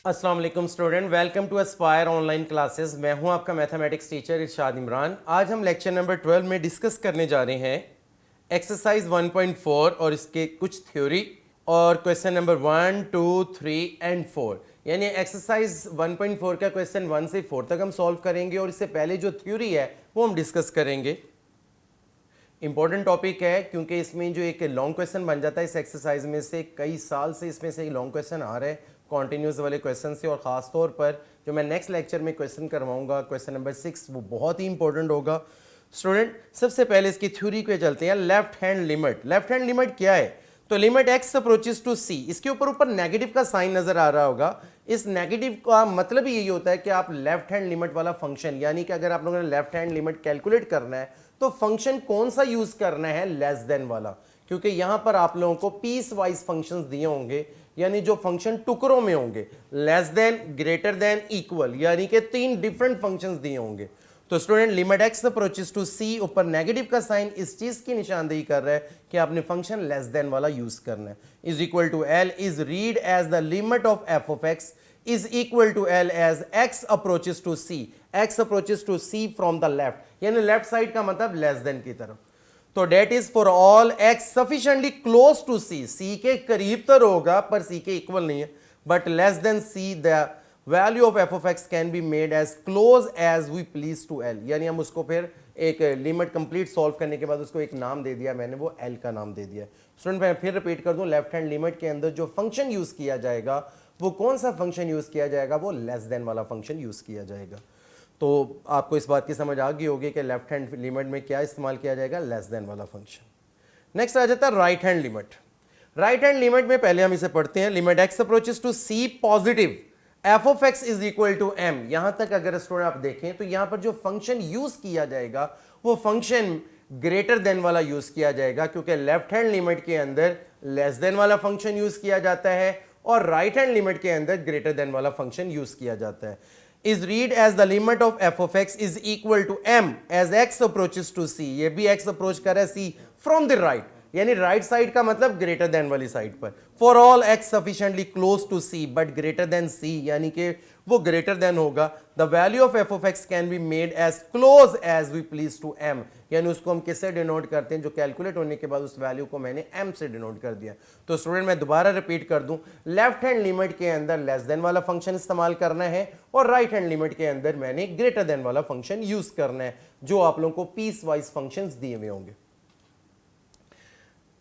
अस्सलाम वालेकुम student, welcome to Aspire online classes. मैं हूं आपका मैथमेटिक्स टीचर इरशाद इमरान। आज हम लेक्चर नंबर 12 में डिस्कस करने जा रहे हैं एक्सरसाइज 1.4 और इसके कुछ थ्योरी और क्वेश्चन नंबर 1, 2, 3 एंड 4। यानी एक्सरसाइज 1.4 का क्वेश्चन 1 से 4 तक हम सॉल्व करेंगे और इससे पहले जो थ्योरी है वो हम डिस्कस करेंगे। इंपॉर्टेंट टॉपिक है क्योंकि इसमें जो एक लॉन्ग क्वेश्चन बन जाता है इस एक्सरसाइज में से, कई साल से इसमें से लॉन्ग क्वेश्चन आ रहे हैं कॉन्टिन्यूस वाले क्वेश्चन से, और ख़ास तौर पर जो मैं नेक्स्ट लेक्चर में क्वेश्चन करवाऊंगा क्वेश्चन नंबर 6, वो बहुत ही इंपॉर्टेंट होगा। स्टूडेंट सबसे पहले इसकी थ्योरी पे चलते हैं। Left hand limit, left hand limit क्या है? तो लिमिट एक्स अप्रोचेस टू सी, इसके ऊपर नेगेटिव का साइन नजर आ रहा होगा। इस नेगेटिव का मतलब ही यही होता है कि आप लेफ्ट हैंड लिमिट वाला फंक्शन, यानी कि अगर आप लोगों ने लेफ्ट हैंड लिमिट कैलकुलेट करना है तो फंक्शन कौन सा यूज करना है? लेस देन वाला, क्योंकि यहां पर आप लोगों को पीस वाइज फंक्शंस दिए होंगे, यानी जो फंक्शन टुकड़ों में होंगे, less than, greater than, equal, यानी कि 3 डिफरेंट फंक्शंस दिए होंगे। तो student limit x approaches to c, ऊपर नेगेटिव का साइन इस चीज की निशानदेही कर रहा है कि आपने फंक्शन लेस देन वाला यूज करना है। Is equal to l is read as the limit of f of x is equal to L as x approaches to C, x approaches to C from the left, यानी left side का मतलब less than की तरफ। तो that is for all x sufficiently close to C, C के करीब तर होगा पर C के इक्वल नहीं है, but less than C the value of f of x can be made as close as we please to L, यानी हम उसको फिर एक लिमिट कंप्लीट सॉल्व करने के बाद उसको एक नाम दे दिया मैंने, वो L का नाम दे दिया। स्टूडेंट मैं फिर रिपीट कर दूं, लेफ्ट हैंड लिमिट के अंदर जो फंक्शन यूज किया जाएगा वो कौन सा फंक्शन यूज किया जाएगा? वो लेस देन वाला फंक्शन यूज किया जाएगा। तो आपको इस बात की समझ आ गई होगी कि लेफ्ट हैंड लिमिट में क्या इस्तेमाल किया जाएगा? लेस देन वाला फंक्शन। नेक्स्ट आ जाता है right hand limit. Right hand limit में पहले हम इसे पढ़ते हैं। Limit x approaches to c positive f of x is equal to m. यहां तक अगर स्टूडेंट आप देखें तो यहां पर जो फंक्शन यूज किया जाएगा वो फंक्शन ग्रेटर देन वाला यूज किया जाएगा, क्योंकि लेफ्ट हैंड लिमिट के अंदर लेस देन वाला फंक्शन यूज किया जाता है और राइट हैंड लिमिट के अंदर ग्रेटर देन वाला फंक्शन यूज किया जाता है। Is read as the limit of f of x is equal to m as x approaches to c, ये भी एक्स अप्रोच कर रहा है सी फ्रॉम द राइट, यानी राइट साइड का मतलब ग्रेटर देन वाली साइड पर। For all x sufficiently close to c but greater than c, यानी कि वो ग्रेटर देन होगा। The value of f of x can be made as close as we please to m, यानी उसको हम किससे डिनोट करते हैं? जो कैलकुलेट होने के बाद उस वैल्यू को मैंने एम से डिनोट कर दिया। तो स्टूडेंट मैं दोबारा रिपीट कर दूं, लेफ्ट हैंड लिमिट के अंदर लेस देन वाला फंक्शन इस्तेमाल करना है और राइट हैंड लिमिट के अंदर मैंने ग्रेटर देन वाला फंक्शन यूज करना है, जो आप लोगों को पीस वाइज फंक्शंस दिए हुए होंगे।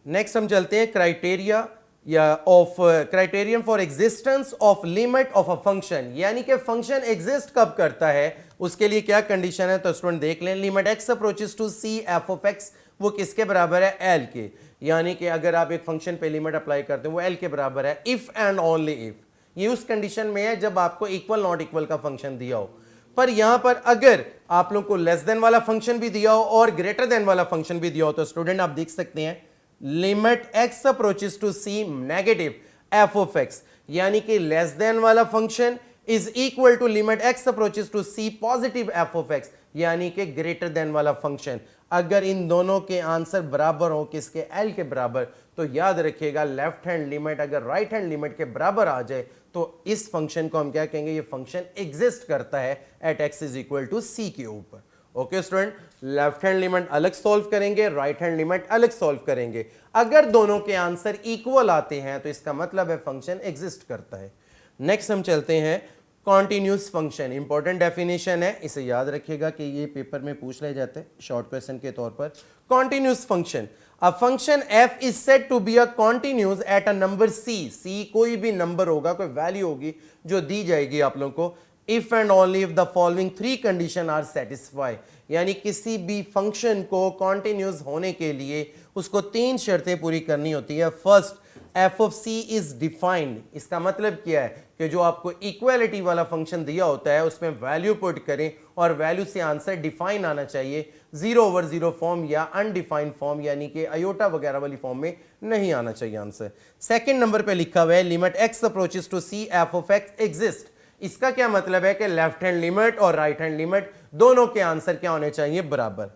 नेक्स्ट हम चलते हैं क्राइटेरिया या of criterion for existence of limit of a function, यानी कि फंक्शन एग्जिस्ट कब करता है, उसके लिए क्या कंडीशन है? तो स्टूडेंट देख लें, limit x approaches to c f of x वो किसके बराबर है? एल के, यानी कि अगर आप एक फंक्शन पे लिमिट अप्लाई करते हैं वो एल के बराबर है इफ एंड ओनली इफ। ये उस कंडीशन में है जब आपको इक्वल नॉट इक्वल का फंक्शन दिया हो। पर यहां पर अगर आप लोग को लेस देन वाला फंक्शन भी दिया हो और ग्रेटर देन वाला फंक्शन भी दिया हो, तो स्टूडेंट आप देख सकते हैं limit x approaches to c negative f of x, यानी कि लेस देन वाला function is equal to limit x approaches to c positive f of x, यानी कि ग्रेटर देन वाला फंक्शन। अगर इन दोनों के आंसर बराबर हो, किसके? एल के बराबर, तो याद रखिएगा लेफ्ट हैंड लिमिट अगर राइट हैंड लिमिट के बराबर आ जाए तो इस फंक्शन को हम क्या कहेंगे? ये फंक्शन एग्जिस्ट करता है at x is equal to c के ऊपर। Okay student, left hand limit अलग सॉल्व करेंगे, राइट हैंड लिमिट अलग सॉल्व करेंगे। अगर दोनों के आंसर इक्वल आते हैं तो इसका मतलब है फंक्शन एग्जिस्ट करता है। नेक्स्ट हम चलते हैं कॉन्टिन्यूस फंक्शन। इंपॉर्टेंट डेफिनेशन है, इसे याद रखिएगा कि ये पेपर में पूछ ले जाते हैं शॉर्ट क्वेश्चन के तौर पर। Continuous function, a function f is said to be a continuous at a number c कोई भी नंबर होगा, कोई वैल्यू होगी जो दी जाएगी आप लोगों को, if and only if the following 3 condition are satisfy, यानी किसी भी फंक्शन को कॉन्टिन्यूस होने के लिए उसको 3 शर्तें पूरी करनी होती है। First, f of c is defined, इसका मतलब क्या है कि जो आपको इक्वालिटी वाला फंक्शन दिया होता है उसमें वैल्यू पुट करें और वैल्यू से आंसर डिफाइन आना चाहिए, 0/0 फॉर्म या अनडिफाइंड फॉर्म, यानी कि अयोटा वगैरह वाली फॉर्म में नहीं आना चाहिए आंसर। सेकंड नंबर पे लिखा हुआ है limit x approaches to c f of x exist, इसका क्या मतलब है कि लेफ्ट हैंड लिमिट और राइट हैंड लिमिट दोनों के आंसर क्या होने चाहिए? बराबर।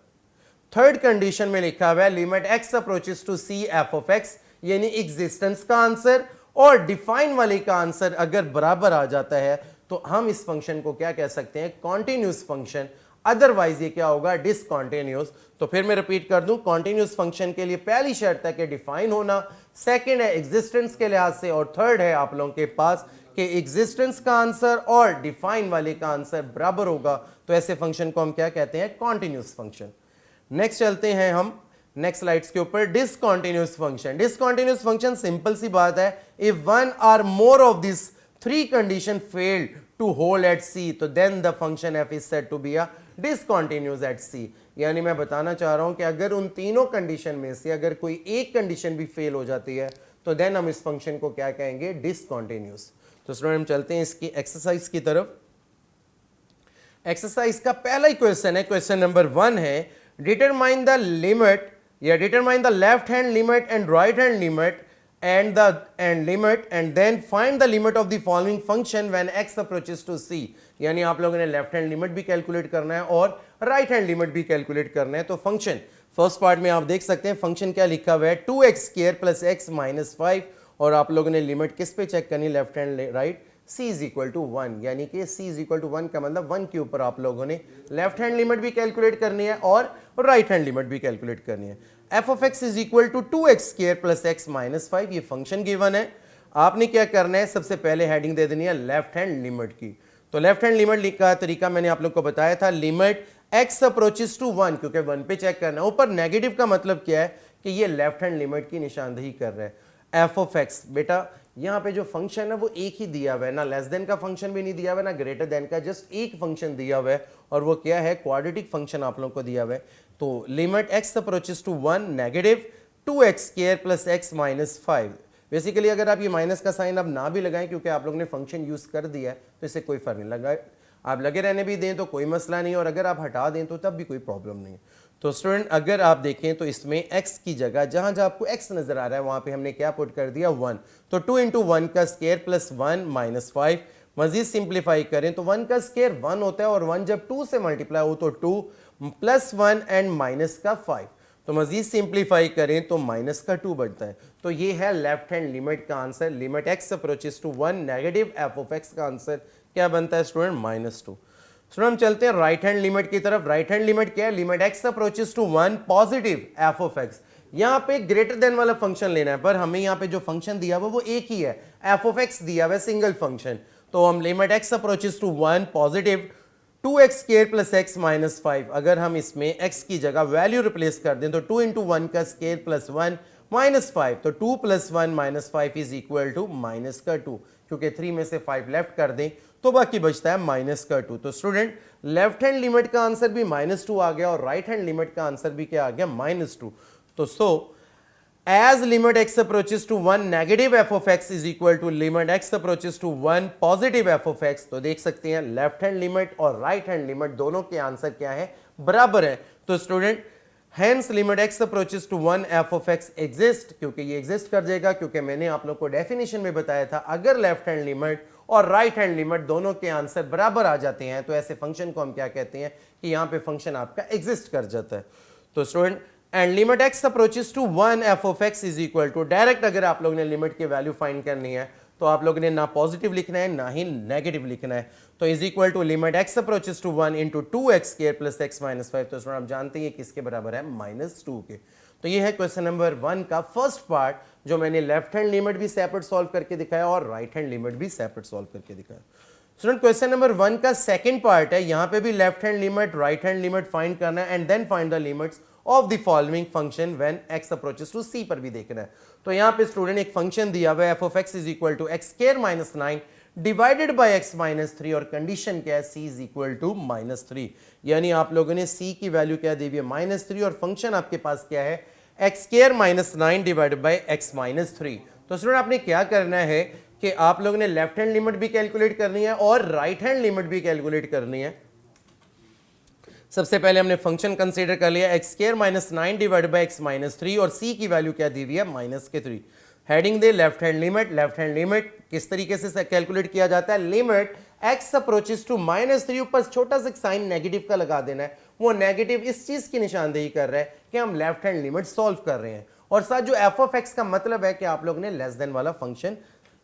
थर्ड कंडीशन में लिखा हुआ है limit x approaches to c f of x, यानी एग्जिस्टेंस का आंसर और डिफाइन वाले का आंसर अगर बराबर आ जाता है तो हम इस फंक्शन को क्या कह सकते हैं, कॉन्टिन्यूस फंक्शन, अदरवाइज ये क्या होगा, डिसकॉन्टिन्यूस। तो फिर मैं रिपीट कर दूं, कॉन्टिन्यूस फंक्शन के लिए पहली शर्त है कि डिफाइन होना, सेकंड है एग्जिस्टेंस के लिहाज से, और थर्ड है आप लोगों के पास कि एग्जिस्टेंस का आंसर और डिफाइन वाले का आंसर बराबर होगा। तो ऐसे फंक्शन को हम क्या कहते हैं, कॉन्टिन्यूस फंक्शन। नेक्स्ट चलते हैं हम नेक्स्ट स्लाइड्स के ऊपर, discontinuous function. Discontinuous function simple सी बात है, if one or more of this three condition failed to hold at c, तो then the function f is said to be a discontinuous at c. यानी मैं बताना चाह रहा हूं कि अगर उन तीनों कंडीशन में से अगर कोई एक कंडीशन भी फेल हो जाती है तो देन हम इस फंक्शन को क्या कहेंगे, डिसकॉन्टिन्यूस। तो स्टूडेंट हम चलते हैं इसकी एक्सरसाइज की तरफ। एक्सरसाइज का पहला ही क्वेश्चन है, क्वेश्चन नंबर 1 है, डिटरमाइन द लिमिट या determine the left hand limit and right hand limit and then find the limit of the following function when x approaches to c। यानी आप लोगों ने लेफ्ट हैंड लिमिट भी calculate करना है और राइट हैंड लिमिट भी कैलकुलेट करना है। तो फंक्शन फर्स्ट पार्ट में आप देख सकते हैं फंक्शन क्या लिखा हुआ है, 2x² प्लस x माइनस 5, और आप लोगों ने लिमिट किस पे चेक करनी, left hand right, c is equal to 1, यानी कि c इज इक्वल टू 1 का मतलब 1 के ऊपर आप लोगों ने लेफ्ट हैंड लिमिट भी कैलकुलेट करनी है और राइट हैंड लिमिट भी कैलकुलेट करनी है। f of x is equal to 2x² plus x minus 5, ये फंक्शन गिवन है। आपने क्या करना है, सबसे पहले हेडिंग दे देनी है लेफ्ट हैंड लिमिट की। तो लेफ्ट हैंड लिमिट का तरीका मैंने आप लोग को बताया था, लिमिट x अप्रोचेस टू 1, क्योंकि 1 पे चेक करना है। ऊपर नेगेटिव का मतलब क्या है कि ये लेफ्ट हैंड लिमिट की निशानदेही कर रहा है। f of x, बेटा यहाँ पे जो फंक्शन है वो एक ही दिया हुआ है, ना लेस देन का फंक्शन भी नहीं दिया हुआ है, ना ग्रेटर देन का, जस्ट एक फंक्शन दिया हुआ है, और वो क्या है, क्वाड्रेटिक फंक्शन आप लोगों को दिया हुआ है। तो limit x approaches to 1 negative 2x² plus x minus 5। Basically अगर आप ये माइनस का साइन अब ना भी लगाएं, क्योंकि आप लोगों ने फंक्शन यूज कर दिया है, तो इससे कोई फर्क नहीं लगा, आप लगे रहने भी दें तो कोई मसला नहीं, और अगर आप हटा दें तो तब भी कोई प्रॉब्लम नहीं है। तो स्टूडेंट अगर आप देखें तो इसमें x की जगह जहां जहां आपको x नजर आ रहा है वहां पे हमने क्या पुट कर दिया, 1। तो 2 इंटू 1 का स्क्वायर प्लस 1 माइनस 5। मजीद सिंप्लीफाई करें तो 1 का स्क्वायर 1 होता है, और 1 जब 2 से मल्टीप्लाई हो तो 2 प्लस 1 एंड माइनस का 5। तो मजीद सिंप्लीफाई करें तो माइनस का 2 बढ़ता है। तो ये है लेफ्ट हैंड लिमिट का answer, limit x approaches to 1 negative f of x का आंसर क्या बनता है स्टूडेंट, -2। स्टूडेंट हम चलते हैं राइट हैंड लिमिट की तरफ। राइट हैंड लिमिट क्या है, limit x approaches to 1 positive f of x। यहाँ पे ग्रेटर देन वाला फंक्शन लेना है, पर हमें यहाँ पे जो फंक्शन दिया हुआ वो एक ही है, f ऑफ x दिया हुआ है सिंगल फंक्शन। तो हम limit x approaches to 1 positive 2x² plus x minus 5, अगर हम इसमें x की जगह वैल्यू रिप्लेस कर दें तो 2 इंटू 1 का स्केयर प्लस 1 माइनस 5, तो 2 plus 1 minus 5 is equal to minus का 2, क्योंकि 3 में से 5 लेफ्ट कर दें तो बाकी बचता है माइनस का 2। तो स्टूडेंट लेफ्ट हैंड लिमिट का आंसर भी -2 आ गया और राइट हैंड लिमिट का आंसर भी क्या आ गया, -2। तो सो as limit x approaches to 1 negative f of x is equal to limit x approaches to 1 positive f of x, तो देख सकते हैं लेफ्ट हैंड लिमिट और राइट हैंड लिमिट दोनों के आंसर क्या है, बराबर है। तो student hence limit x approaches to 1 f of x exist, क्योंकि ये एग्जिस्ट कर जाएगा, क्योंकि मैंने आप लोग को डेफिनेशन में बताया था अगर लेफ्ट हैंड लिमिट और राइट हैंड लिमिट दोनों के आंसर बराबर आ जाते हैं तो ऐसे फंक्शन को हम क्या कहते हैं कि यहाँ पे फंक्शन आपका एग्जिस्ट कर जाता है। तो student and limit x approaches to 1 f of x is equal to, direct अगर आप लोगों ने लिमिट की वैल्यू फाइंड करनी है तो आप लोगों ने ना पॉजिटिव लिखना है ना ही नेगेटिव लिखना है। तो is equal to limit x approaches to 1 into 2x² plus x minus 5। तो आप जानते हैं किसके बराबर है, -2 के। तो ये है क्वेश्चन नंबर 1 का फर्स्ट पार्ट, जो मैंने लेफ्ट हैंड लिमिट भी सेपरेट सॉल्व करके दिखाया और राइट हैंड लिमिट भी सेपरेट सॉल्व करके दिखाया। स्टूडेंट क्वेश्चन नंबर 1 का सेकंड पार्ट है, यहां पे भी left hand limit right hand limit find करना है and then find the limits of the following function when x approaches to c पर भी देखना है। तो यहां पे स्टूडेंट एक फंक्शन दिया हुआ है f of x is equal to x² minus 9 divided by x minus 3, और कंडीशन क्या है, c इज इक्वल टू -3। यानी आप लोगों ने c की वैल्यू क्या दी हुई है, -3, और फंक्शन आपके पास क्या है, x² minus 9 divided by x minus 3। तो स्टूडेंट आपने क्या करना है कि आप लोगों ने लेफ्ट हैंड लिमिट भी कैलकुलेट करनी है और राइट हैंड लिमिट भी कैलकुलेट करनी है। सबसे पहले हमने फंक्शन कंसीडर कर लिया x² minus 9 divided by x minus 3, और c की वैल्यू क्या दी हुई है, -3। Heading they left hand limit. Left hand limit किस तरीके से कैलकुलेट किया जाता है, लिमिट x अप्रोचेस टू -3, ऊपर छोटा सा साइन नेगेटिव का लगा देना है। वो नेगेटिव इस चीज की निशानदेही कर रहा है कि हम लेफ्ट हैंड लिमिट सॉल्व कर रहे हैं, और साथ जो f ऑफ x का मतलब है कि आप लोग ने लेस देन वाला फंक्शन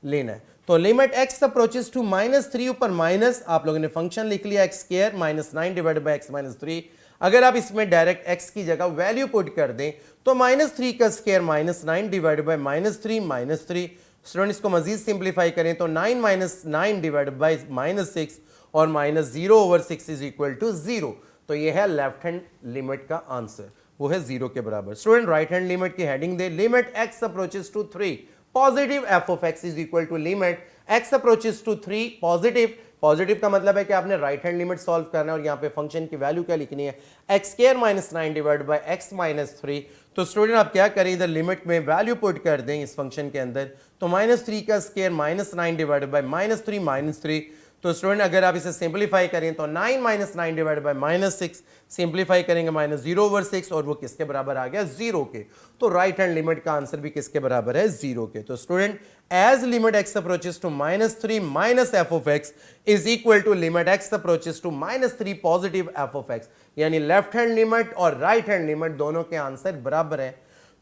लेना है। तो लिमिट x अप्रोचेस टू -3 ऊपर माइनस आप लोगों ने फंक्शन लिख लिया x square -9 divide by x -3। अगर आप इसमें डायरेक्ट x की जगह वैल्यू पुट कर दें तो -3 का स्क्वायर -9 डिवाइड बाय -3 स्टूडेंट इसको मजीद सिंप्लीफाई करें तो 9 - 9 डिवाइड बाय -6 और -0/6 इज इक्वल टू 0। तो ये है लेफ्ट हैंड लिमिट का आंसर, वो है 0 के बराबर। स्टूडेंट राइट हैंड लिमिट की हेडिंग दे limit x approaches to 3 positive f of x is equal to limit x approaches to 3 positive. Positive का मतलब है कि आपने राइट हैंड लिमिट सॉल्व करना है और यहां पे फंक्शन की वैल्यू क्या लिखनी है, x square -9 divide by x -3। तो स्टूडेंट आप क्या करें, इधर लिमिट में वैल्यू पुट कर दें इस फंक्शन के अंदर, तो -3 का स्क्वायर -9 डिवाइड बाय -3 तो स्टूडेंट अगर आप इसे सिंपलीफाई करें तो 9 - 9 डिवाइड बाय -6 सिंपलीफाई करेंगे -0/6 और वो किसके बराबर आ गया, 0 के। तो राइट हैंड लिमिट का आंसर भी किसके बराबर है, 0 के। तो student as limit x approaches to -3 minus f of x is equal to limit x approaches to -3 positive f of x, यानी लेफ्ट हैंड लिमिट और राइट हैंड लिमिट दोनों के आंसर बराबर है।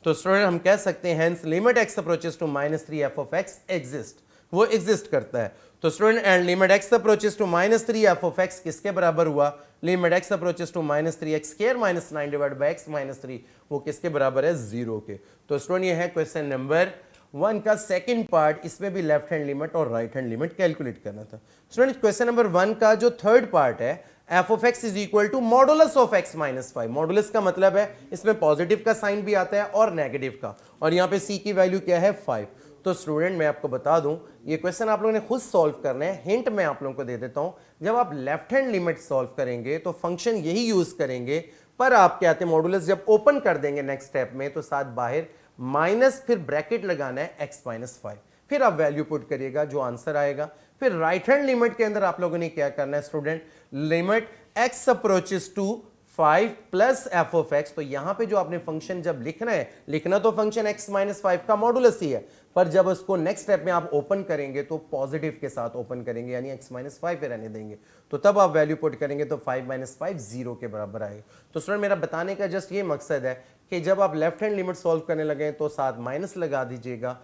तो स्टूडेंट हम कह सकते हैं hence limit x approaches to -3 f of x exist, वो एग्जिस्ट करता है। तो student and limit x approaches to -3 f of x किसके बराबर हुआ, limit x approaches to -3 x square -9 divide by x -3 वो किसके बराबर है, 0 के। तो स्टूडेंट ये है क्वेश्चन नंबर 1 का सेकंड पार्ट, इसमें भी लेफ्ट हैंड लिमिट और राइट हैंड लिमिट कैलकुलेट करना था। स्टूडेंट क्वेश्चन नंबर 1 का जो थर्ड पार्ट है f of x is equal to modulus of x -5। Modulus का मतलब है इसमें पॉजिटिव का साइन भी आता है और नेगेटिव का, और यहाँ पे c की वैल्यू क्या है, 5। तो स्टूडेंट मैं आपको बता दूं ये क्वेश्चन आप लोगों ने खुद सॉल्व करना है, हिंट मैं आप लोगों को दे देता हूं। जब आप लेफ्ट हैंड लिमिट सॉल्व करेंगे तो फंक्शन यही यूज करेंगे, पर आप क्या आते हैं मॉडुलस जब ओपन कर देंगे नेक्स्ट स्टेप में तो साथ बाहर माइनस फिर ब्रैकेट लगाना है x -5, फिर आप वैल्यू पुट करिएगा जो आंसर आएगा। फिर राइट हैंड लिमिट के अंदर आप लोगों ने क्या करना है student, limit x approaches to 5 plus f of x। तो यहां पे जो आपने फंक्शन जब लिखना है, लिखना तो फंक्शन x -5 का मॉडुलस ही है, पर जब उसको नेक्स्ट स्टेप में आप ओपन करेंगे तो पॉजिटिव के साथ ओपन करेंगे, यानी x -5 पे रहने देंगे। तो तब आप वैल्यू पुट करेंगे तो 5 - 5 0 के बराबर आएगा। तो स्टूडेंट मेरा बताने का जस्ट ये मकसद है कि जब आप लेफ्ट हैंड लिमिट सॉल्व करने लगे तो साथ माइनस लगा दीजिएगा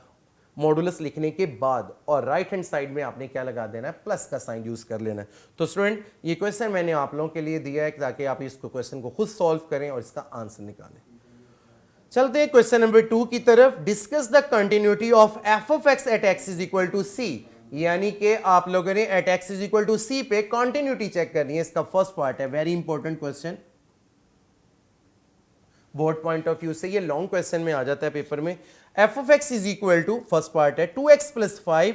मॉडुलस लिखने के बाद, और राइट हैंड साइड में आपने क्या लगा देना है, प्लस का साइन यूज कर लेना है। तो स्टूडेंट ये क्वेश्चन मैंने आप लोगों के लिए दिया है ताकि आप इस क्वेश्चन को खुद सॉल्व करें और इसका आंसर निकालें। चलते हैं क्वेश्चन नंबर 2 की तरफ। Discuss the continuity of f of x at x is equal to c, यानी कि आप लोगों ने at x is equal to c पे कंटिन्यूटी चेक करनी है। इसका फर्स्ट पार्ट है, very important question, board point of view से ये लॉन्ग क्वेश्चन में आ जाता है पेपर में। f of x is equal to, first part है 2x plus 5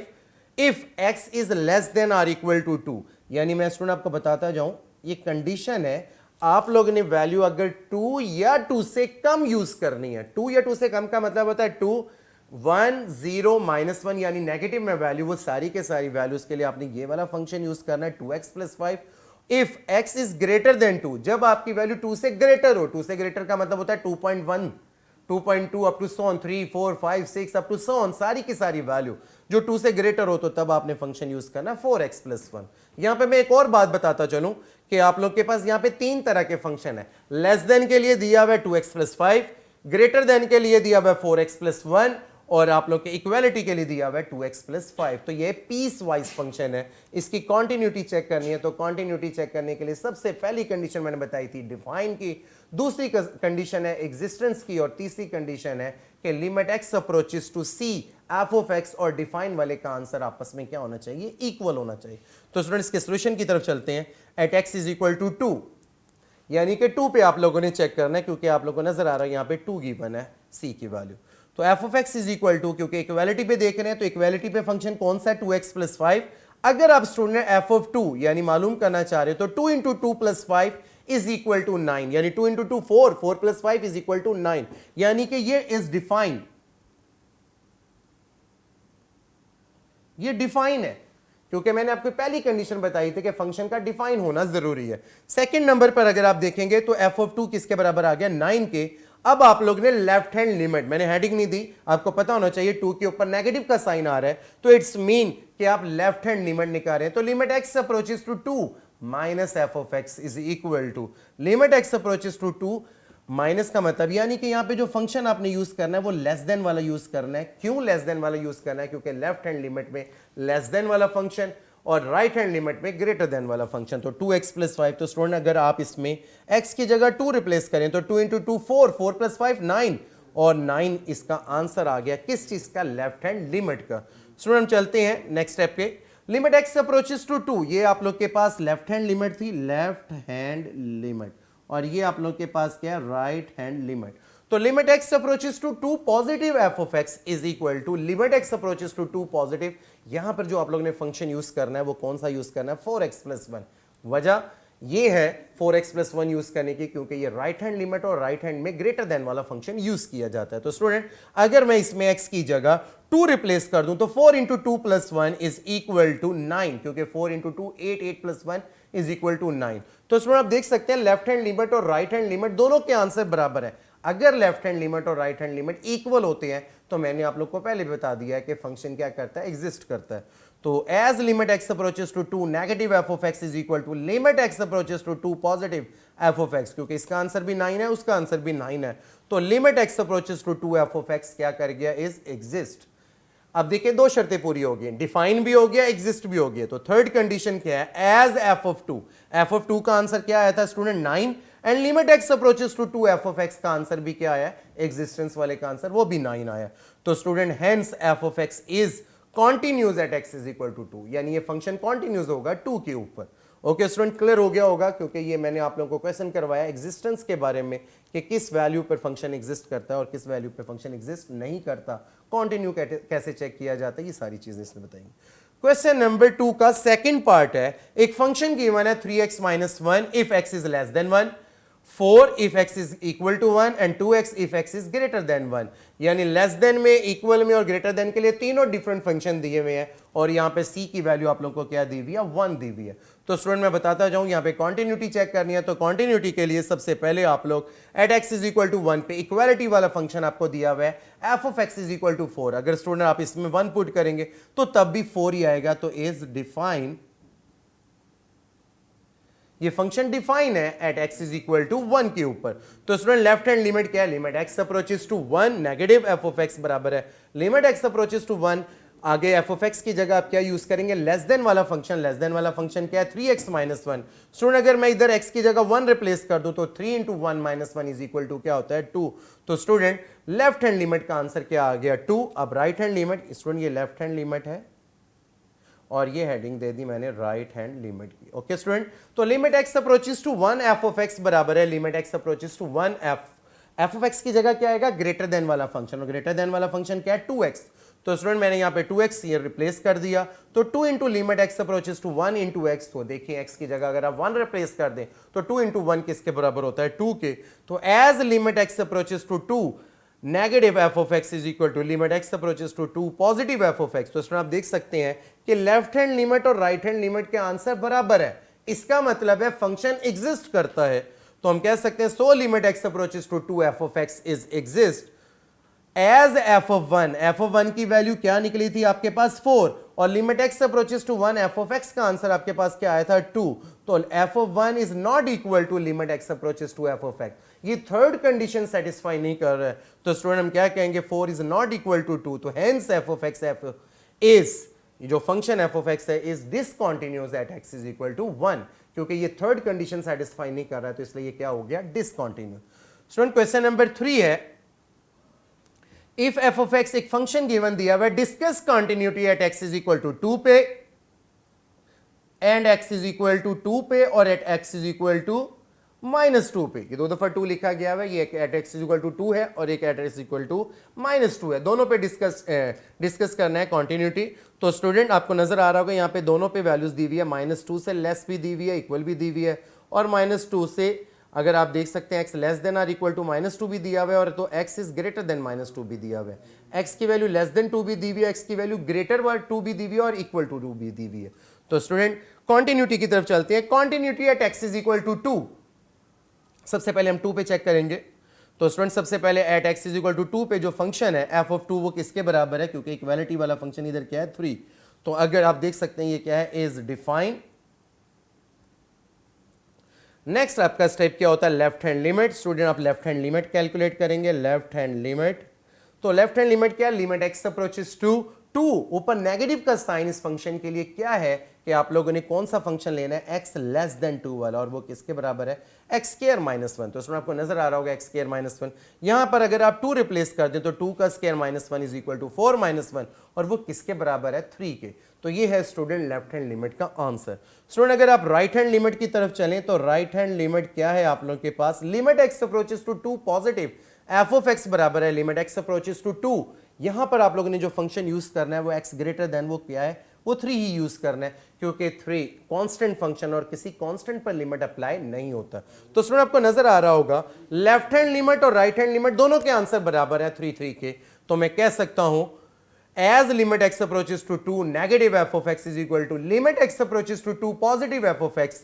if x is less than or equal to 2, यानी मैं स्टूडेंट आपको बताता जाऊं ये कंडीशन है, आप लोगों ने वैल्यू अगर 2 या 2 से कम यूज करनी है, 2 या 2 से कम का मतलब होता है 2 1 0 -1 यानी नेगेटिव में वैल्यू, वो सारी के सारी वैल्यूज के लिए आपने ये वाला फंक्शन यूज करना है 2x plus 5 if x is greater then 2, जब आपकी वैल्यू 2 से ग्रेटर हो, 2 से ग्रेटर का मतलब होता है 2.1 2.2 up to so on 3 4 5 6 up to so on, सारी की सारी वैल्यू जो 2 से ग्रेटर हो तो तब आपने फंक्शन यूज करना 4x प्लस 1। यहां पे मैं एक और बात बताता चलूं कि आप लोग के पास यहां पे 3 तरह के फंक्शन है। लेस देन के लिए दिया हुआ है 2x प्लस 5, ग्रेटर देन के लिए दिया हुआ है 4x प्लस 1, और आप लोग के इक्वालिटी के लिए दिया हुआ है 2x प्लस 5। तो ये पीस वाइज फंक्शन है, इसकी कॉन्टिन्यूटी चेक करनी है। तो कॉन्टिन्यूटी चेक करने के लिए सबसे पहली कंडीशन मैंने बताई थी डिफाइन की, दूसरी कंडीशन है एग्जिस्टेंस की, और तीसरी कंडीशन है कि limit x approaches to c f of x और डिफाइन वाले का आंसर आपस में क्या होना चाहिए, इक्वल होना चाहिए। तो स्टूडेंट्स के सॉल्यूशन की तरफ चलते हैं। At x is equal to 2, यानी कि 2 पे आप लोगों ने चेक करना है, क्योंकि आप लोगों को नजर आ रहा है यहां पे 2 गिवन है c की वैल्यू। तो f of x is equal to, क्योंकि इक्वालिटी पे देख रहे हैं तो इक्वालिटी पे फंक्शन कौन सा है, 2x प्लस 5। अगर आप स्टूडेंट f ऑफ 2 यानी मालूम करना चाह रहे हो तो 2 into 2 plus 5 is equal to 9, यानी 2 into 2 4, 4 plus 5 is equal to 9, यानी कि ये इज डिफाइंड, ये डिफाइन है, क्योंकि मैंने आपको पहली कंडीशन बताई थी कि फंक्शन का डिफाइन होना जरूरी है। सेकंड नंबर पर अगर आप देखेंगे तो f ऑफ 2 किसके बराबर आ गया, 9 के। अब आप लोग ने लेफ्ट हैंड लिमिट, मैंने हेडिंग नहीं दी, आपको पता होना चाहिए 2 के ऊपर नेगेटिव का साइन आ रहा है, तो इट्स मीन कि आप लेफ्ट हैंड लिमिट निकाल रहे हैं। तो limit x approaches to 2 minus f of x is equal to limit x approaches to 2 minus का मतलब यानी कि यहाँ पे जो फंक्शन आपने यूज करना है वो लेस देन वाला यूज करना है। क्यों लेस देन वाला यूज करना है? क्योंकि लेफ्ट हैंड लिमिट में लेस देन वाला फंक्शन और राइट हैंड लिमिट में ग्रेटर देन वाला फंक्शन। तो 2x प्लस 5, तो स्टूडेंट अगर आप इसमें x की जगह 2 रिप्लेस करें तो 2 इंटू 2 4, 4 प्लस 5 9, और 9 इसका आंसर आ गया किस चीज का? लेफ्ट हैंड लिमिट का। स्टूडेंट हम चलते हैं नेक्स्ट स्टेप पे। लिमिट x अप्रोचेस टू 2, ये आप लोग के पास लेफ्ट हैंड लिमिट थी, लेफ्ट हैंड लिमिट, और ये आप लोग के पास क्या है? Right hand limit. तो limit x approaches to 2 positive f of x is equal to limit x approaches to 2 positive. यहां पर जो आप लोग ने फंक्शन यूज करना है वो कौन सा यूज करना है? 4x plus 1। वजह ये है 4x प्लस 1 यूज करने की, क्योंकि ये राइट हैंड लिमिट और राइट हैंड में ग्रेटर देन वाला फंक्शन यूज किया जाता है। तो स्टूडेंट अगर मैं इसमें x की जगह 2 रिप्लेस कर दूं तो 4 into 2 plus 1 is equal to 9, क्योंकि 4 into 2 8, 8 plus 1 is equal to 9। तो स्टूडेंट आप देख सकते हैं लेफ्ट हैंड लिमिट और राइट हैंड लिमिट दोनों के आंसर बराबर है। अगर लेफ्ट हैंड लिमिट और राइट हैंड लिमिट इक्वल होते हैं तो मैंने आप लोग को पहले बता दिया है कि फंक्शन क्या करता है? एग्जिस्ट करता है। तो as limit x approaches to 2 negative f of x is equal to limit x approaches to 2 positive f of x, क्योंकि इसका आंसर भी 9 है, उसका आंसर भी 9 है। तो limit x approaches to 2 f of x क्या कर गया? Is exist. अब देखिए दो शर्तें पूरी हो गई, डिफाइन भी हो गया, एग्जिस्ट भी हो गया। तो थर्ड कंडीशन क्या है? As f of 2, f of 2 का आंसर क्या आया था student? 9, and limit x approaches to 2 f of x का आंसर भी क्या आया? एग्जिस्टेंस वाले का आंसर वो भी 9 आया। तो student hence f of x is continues at x is equal to 2, यानी ये फंक्शन कॉन्टिन्यूज होगा 2 के ऊपर। ओके स्टूडेंट, क्लियर हो गया होगा, क्योंकि ये मैंने आप लोगों को क्वेश्चन करवाया एग्जिस्टेंस के बारे में कि किस वैल्यू पर फंक्शन एग्जिस्ट करता है और किस वैल्यू पर फंक्शन एग्जिस्ट नहीं करता, कॉन्टिन्यू कैसे चेक किया जाता है, ये सारी चीजें इसमें बताएंगे। क्वेश्चन नंबर 2 का सेकंड पार्ट है, एक फंक्शन गिवन है 3x minus 1 if x is less then 1, 4 if x is equal to 1 and 2x if x is greater than 1। यानी लेस देन में, इक्वल में और ग्रेटर देन के लिए तीनों डिफरेंट फंक्शन दिए हुए हैं, और यहां पे c की वैल्यू आप लोगों को क्या दी हुई है? 1 दी हुई है। तो स्टूडेंट मैं बताता जाऊं, यहां पे कॉन्टिन्यूटी चेक करनी है, तो कॉन्टिन्यूटी के लिए सबसे पहले आप लोग at x is equal to 1 पे इक्वालिटी वाला फंक्शन आपको दिया हुआ है f of x is equal to 4। अगर स्टूडेंट आप इसमें 1 पुट करेंगे तो तब भी 4 ही आएगा। तो इज डिफाइन, ये फंक्शन डिफाइन है at x is equal to 1 के ऊपर। तो स्टूडेंट लेफ्ट हैंड लिमिट क्या है? Limit x approaches to 1 negative f of x बराबर है लिमिट x अप्रोचेस टू 1। आगे f ऑफ x की जगह आप क्या यूज करेंगे? लेस देन वाला फंक्शन। लेस देन वाला फंक्शन क्या है? 3x minus 1। स्टूडेंट अगर मैं इधर x की जगह 1 रिप्लेस कर दूं तो 3 into 1 minus 1 is equal to क्या होता है? 2। तो स्टूडेंट लेफ्ट हैंड लिमिट का आंसर क्या आ गया? 2। अब राइट हैंड लिमिट, स्टूडेंट ये लेफ्ट हैंड लिमिट है और ये हेडिंग दे दी मैंने राइट हैंड लिमिट की। ओके स्टूडेंट, तो limit x approaches to 1 f of x बराबर है limit x approaches to 1 f of x की जगह क्या आएगा? ग्रेटर देन वाला फंक्शन, और ग्रेटर देन वाला फंक्शन क्या है? 2x। तो स्टूडेंट मैंने यहाँ पे 2x ये रिप्लेस कर दिया, तो 2 इंटू limit x approaches to 1 into x। तो देखिए x की जगह अगर आप 1 रिप्लेस कर दें तो 2 इंटू 1 किसके बराबर होता है? 2 के। तो as limit x approaches to 2 negative f of x is equal to limit x approaches to 2 positive f of x। तो स्टूडेंट आप देख सकते हैं कि लेफ्ट हैंड लिमिट और राइट हैंड लिमिट के आंसर बराबर है, इसका मतलब है फंक्शन एग्जिस्ट करता है। तो हम कह सकते हैं so limit x approaches to 2 f of x is exist as f of 1। f of 1 की वैल्यू क्या निकली थी आपके पास? 4, और limit x approaches to 1 f of x का आंसर आपके पास क्या आया था? 2। तो f of 1 is not equal to limit x approaches to f of x। ये थर्ड कंडीशन सेटिस्फाई नहीं कर रहा है, तो स्टूडेंट हम क्या कहेंगे? 4 इज नॉट इक्वल टू 2। तो hence f of x is, जो फंक्शन f ऑफ x है, is discontinuous at x is equal to 1, क्योंकि ये थर्ड कंडीशन सेटिस्फाई नहीं कर रहा है, तो इसलिए ये क्या हो गया? डिसकंटीन्यूअस। स्टूडेंट क्वेश्चन नंबर 3 है, इफ f ऑफ x एक फंक्शन गिवन दिया हुआ है, discuss continuity at x is equal to 2 पे and x is equal to 2 पे और at x is equal to minus 2 पे। ये दो दफा 2 लिखा गया है, ये एक at x is equal to 2 है और एक at x equal to minus 2 है, दोनों पे डिस्कस करना है कंटिन्यूटी। तो स्टूडेंट आपको नजर आ रहा होगा यहाँ पे दोनों पे वैल्यूज दी हुई है, माइनस 2 से लेस भी दी हुई है, इक्वल भी दी हुई है, और माइनस 2 से अगर आप देख सकते हैं x less than or equal to minus 2 भी दिया हुआ है, और तो x is greater than minus 2 भी दिया हुआ है, x की वैल्यू लेस देन 2 भी दी हुई है, x की वैल्यू ग्रेटर 2 भी दी हुई है और इक्वल टू 2 भी दी हुई है। तो स्टूडेंट कंटिन्यूटी की तरफ चलते हैं। Continuity at x is equal to 2, सबसे पहले हम 2 पे चेक करेंगे। तो स्टूडेंट सबसे पहले at x is equal to 2 पे जो फंक्शन है f ऑफ 2 वो किसके बराबर है? क्योंकि इक्वालिटी वाला फंक्शन इधर क्या है? 3। तो अगर आप देख सकते हैं ये क्या है? इज डिफाइन नेक्स्ट आपका स्टेप क्या होता है, लेफ्ट हैंड लिमिट। स्टूडेंट आप लेफ्ट हैंड लिमिट कैलकुलेट करेंगे, लेफ्ट हैंड लिमिट। तो लेफ्ट हैंड लिमिट क्या है, लिमिट एक्स अप्रोचेस टू 2, ऊपर नेगेटिव का साइन इस फंक्शन के लिए क्या है कि आप लोगों ने कौन सा फंक्शन लेना है, x लेस देन 2 वाला, और वो किसके बराबर है, x स्क्वायर माइनस 1। तो इसमें आपको नजर आ रहा होगा x स्क्वायर माइनस 1। यहां पर अगर आप 2 रिप्लेस कर दें तो 2 का square minus 1 is equal to 4 minus 1, और वो किसके बराबर है, 3 के। तो ये है स्टूडेंट लेफ्ट हैंड लिमिट का आंसर। स्टूडेंट अगर आप राइट हैंड लिमिट की तरफ चलें तो राइट हैंड लिमिट क्या है आप लोगों के पास, limit x approaches to 2 positive, f of x बराबर है लिमिट एक्स अप्रोचेस टू 2। यहां पर आप लोगों ने जो फंक्शन यूज करना है वो x ग्रेटर देन वो क्या है, वो 3 ही यूज करना है, क्योंकि 3 कांस्टेंट फंक्शन और किसी कांस्टेंट पर लिमिट अप्लाई नहीं होता। तो स्टूडेंट आपको नजर आ रहा होगा लेफ्ट हैंड लिमिट और राइट हैंड लिमिट दोनों के आंसर बराबर है 3 3 के। तो मैं कह सकता हूं as limit x approaches to 2 negative f of x is equal to limit x approaches to 2 positive f of x,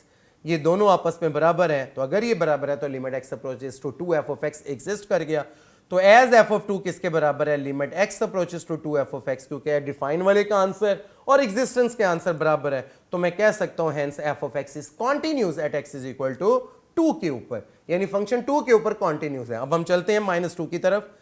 ये दोनों आपस में बराबर हैं। तो अगर ये बराबर है तो limit x approaches to 2 f of x exist कर गया। तो as f of 2 किसके बराबर है, limit x approaches to 2 f of x, क्योंकि डिफाइन वाले का आंसर और एग्जिस्टेंस के आंसर बराबर है। तो मैं कह सकता हूं hence f of x is continuous at x is equal to 2 के ऊपर, यानी फंक्शन 2 के ऊपर कॉन्टिन्यूस है। अब हम चलते हैं -2 की तरफ।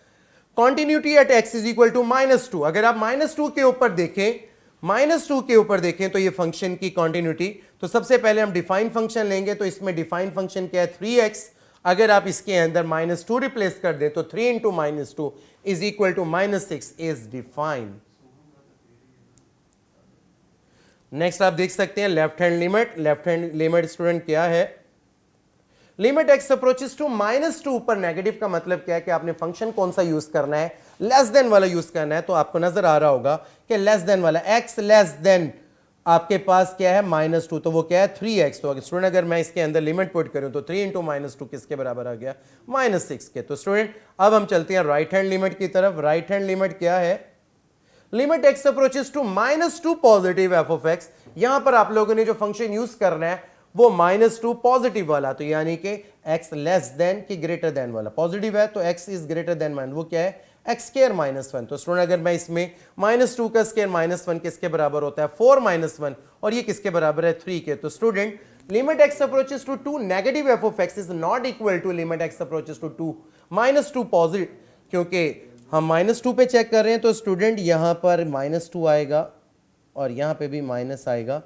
Continuity at x is equal to -2। अगर आप -2 के ऊपर देखें, -2 के ऊपर देखें तो ये फंक्शन की कॉन्टिन्यूटी, तो सबसे पहले हम डिफाइन फंक्शन लेंगे। तो इसमें डिफाइन फंक्शन क्या है, 3x। अगर आप इसके अंदर -2 रिप्लेस कर दें तो 3 into -2 is equal to -6 is define. Next आप देख सकते हैं left hand limit. Left hand limit student क्या है, लिमिट x अप्रोचेस टू -2 पर नेगेटिव का मतलब क्या है कि आपने फंक्शन कौन सा यूज करना है, लेस देन वाला यूज करना है। तो आपको नजर आ रहा होगा कि लेस देन वाला, x लेस देन आपके पास क्या है, -2, तो वो क्या है 3x। तो स्टूडेंट अगर मैं इसके अंदर लिमिट पुट करूं तो 3 इंटू -2 किसके बराबर आ गया, -6 के। तो स्टूडेंट अब हम चलते हैं राइट हैंड लिमिट की तरफ। राइट हैंड लिमिट क्या है, limit x approaches to -2 positive f of x। यहां पर आप लोगों ने जो फंक्शन यूज करना है वो -2 पॉजिटिव वाला, तो यानी कि x लेस देन की ग्रेटर देन वाला। पॉजिटिव है तो x इज ग्रेटर देन 1, वो क्या है, x स्क्वायर माइनस 1। तो स्टूडेंट अगर मैं इसमें -2 का स्क्वायर -1 किसके बराबर होता है, 4 -1, और ये किसके बराबर है, 3 के। तो student limit x approaches to 2 negative f of x is not equal to limit x approaches to 2 -2 positive, क्योंकि हम -2 पे चेक कर रहे हैं। तो स्टूडेंट यहां पर -2 आएगा और यहां पे भी माइनस आएगा।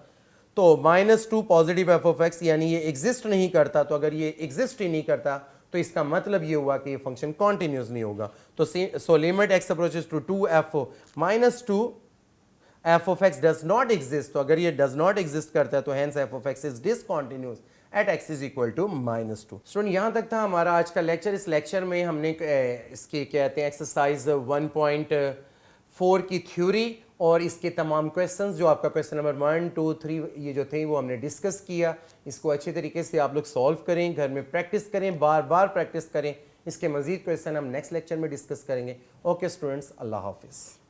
तो -2 पॉजिटिव f ऑफ x, यानी ये एग्जिस्ट नहीं करता। तो अगर ये एग्जिस्ट ही नहीं करता तो इसका मतलब ये हुआ कि ये फंक्शन कॉन्टिन्यूस नहीं होगा। तो so limit x approaches to 2 -2 f of x does not exist. तो अगर ये डज नॉट एग्जिस्ट करता है तो hence f of x is discontinuous at x is equal to -2। Student यहां तक था हमारा आज का लेक्चर। इस लेक्चर में हमने इसके कहते हैं एक्सरसाइज 1.4 की थ्योरी और इसके तमाम क्वेश्चंस, जो आपका क्वेश्चन नंबर 1 2 3 ये जो थे वो हमने डिस्कस किया। इसको अच्छे तरीके से आप लोग सॉल्व करें, घर में प्रैक्टिस करें, बार बार प्रैक्टिस करें। इसके मजीद क्वेश्चन हम नेक्स्ट लेक्चर में डिस्कस करेंगे। ओके स्टूडेंट्स, अल्लाह हाफिज़।